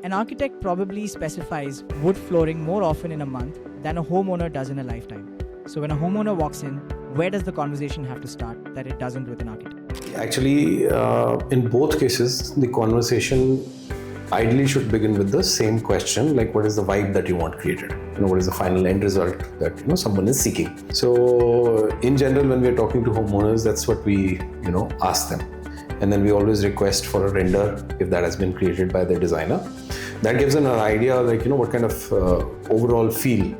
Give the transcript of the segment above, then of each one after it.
An architect probably specifies wood flooring more often in a month than a homeowner does in a lifetime. So when a homeowner walks in, where does the conversation have to start that it doesn't with an architect? Actually, in both cases, the conversation ideally should begin with the same question, like what is the vibe that you want created? What is the final end result that someone is seeking? So in general, when we are talking to homeowners, that's what we ask them. And then we always request for a render if that has been created by the designer. That gives them an idea like what kind of overall feel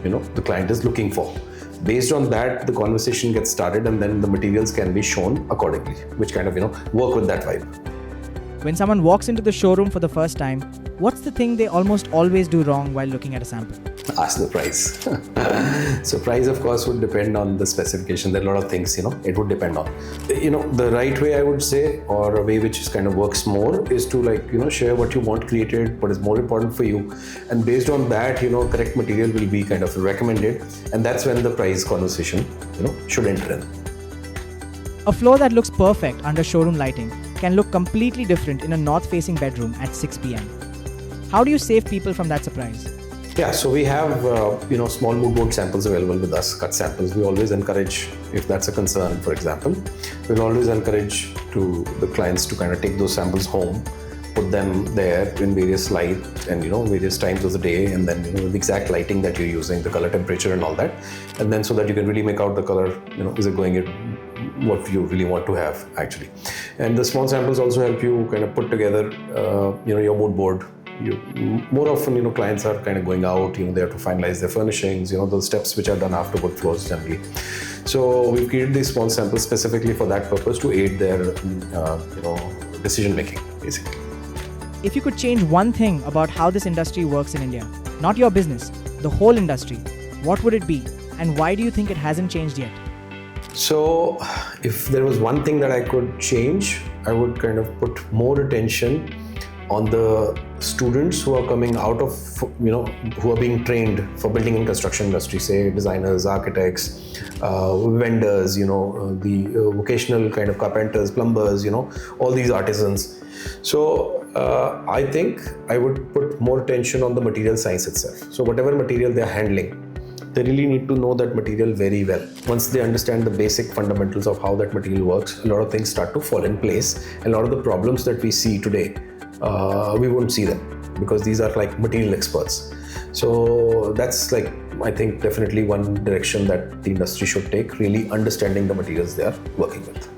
the client is looking for. Based on that, the conversation gets started, and then the materials can be shown accordingly, which kind of work with that vibe. When someone walks into the showroom for the first time, what's the thing they almost always do wrong while looking at a sample? Ask the price. So price, of course, would depend on the specification. There are a lot of things, it would depend on. The right way, I would say, or a way which kind of works more, is to share what you want created, what is more important for you. And based on that, correct material will be kind of recommended. And that's when the price conversation, should enter in. A floor that looks perfect under showroom lighting can look completely different in a north-facing bedroom at 6 p.m. How do you save people from that surprise? Yeah, so we have small mood board samples available with us, cut samples. We always encourage, if that's a concern, for example, we'll always encourage the clients to kind of take those samples home, put them there in various light and various times of the day, and then the exact lighting that you're using, the color temperature and all that, and then so that you can really make out the color, is it going what you really want to have actually. And the small samples also help you kind of put together your mood board. More often clients are kind of going out, they have to finalize their furnishings, those steps which are done after wood floors generally. So we've created these small samples specifically for that purpose, to aid their decision making basically. If you could change one thing about how this industry works in India, not your business, the whole industry, what would it be, and why do you think it hasn't changed yet? So if there was one thing that I could change, I would kind of put more attention on the students who are coming out of, who are being trained for building and construction industry, say designers, architects, vendors, the vocational kind of carpenters, plumbers, all these artisans. So I think I would put more attention on the material science itself. So whatever material they're handling, they really need to know that material very well. Once they understand the basic fundamentals of how that material works, a lot of things start to fall in place. A lot of the problems that we see today, we won't see them because these are like material experts. So that's I think definitely one direction that the industry should take, really understanding the materials they are working with.